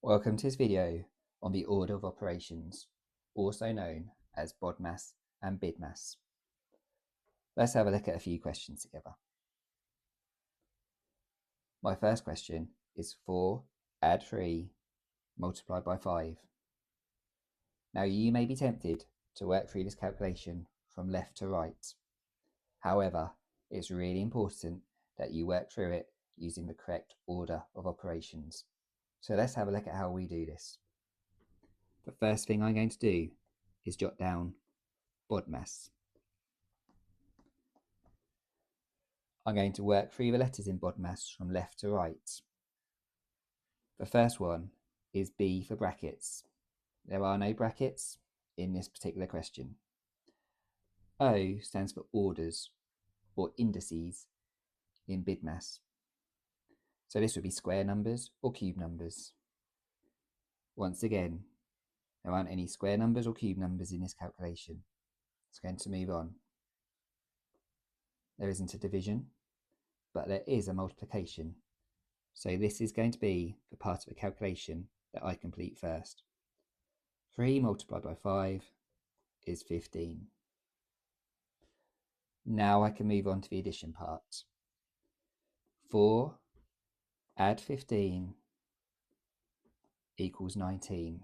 Welcome to this video on the order of operations, also known as BODMAS and BIDMAS. Let's have a look at a few questions together. My first question is 4 add 3 multiplied by 5. Now you may be tempted to work through this calculation from left to right. However, it's really important that you work through it using the correct order of operations. So let's have a look at how we do this. The first thing I'm going to do is jot down BODMAS. I'm going to work through the letters in BODMAS from left to right. The first one is B for brackets. There are no brackets in this particular question. O stands for orders or indices in BIDMAS. So this would be square numbers or cube numbers. Once again, there aren't any square numbers or cube numbers in this calculation. It's going to move on. There isn't a division, but there is a multiplication. So this is going to be the part of the calculation that I complete first. 3 multiplied by 5 is 15. Now I can move on to the addition part. 4 add 15 equals 19.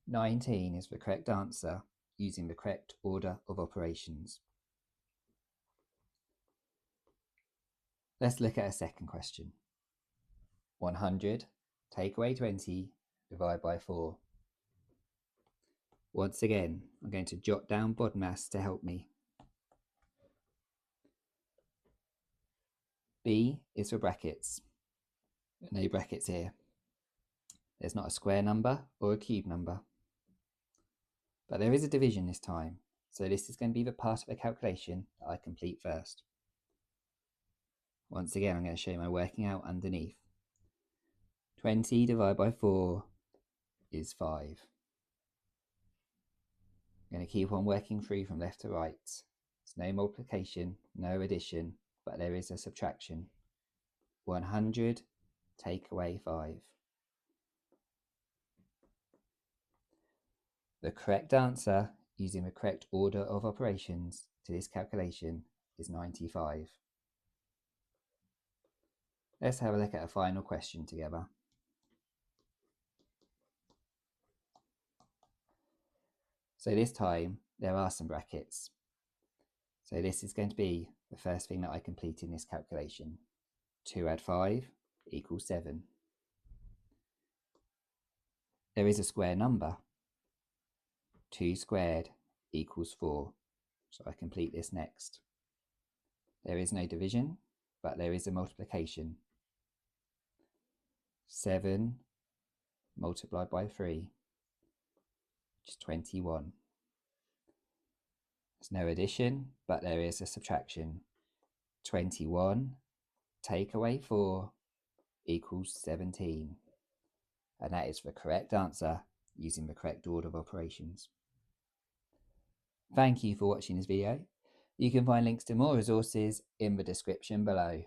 19 is the correct answer using the correct order of operations. Let's look at a second question. 100 take away 20 divide by 4. Once again, I'm going to jot down BODMAS to help me. B is for brackets. No brackets here. There's not a square number or a cube number. But there is a division this time, so this is going to be the part of the calculation that I complete first. Once again, I'm going to show my working out underneath. 20 divided by 4 is 5. I'm going to keep on working through from left to right. There's no multiplication, no addition, but there is a subtraction. 100 take away 5. The correct answer using the correct order of operations to this calculation is 95. Let's have a look at a final question together. So this time there are some brackets. So this is going to be the first thing that I complete in this calculation. 2 add 5 equals 7. There is a square number. 2 squared equals 4. So I complete this next. There is no division, but there is a multiplication. 7 multiplied by 3, which is 21. There's no addition, but there is a subtraction. 21 take away 4 equals 17. And that is the correct answer using the correct order of operations. Thank you for watching this video. You can find links to more resources in the description below.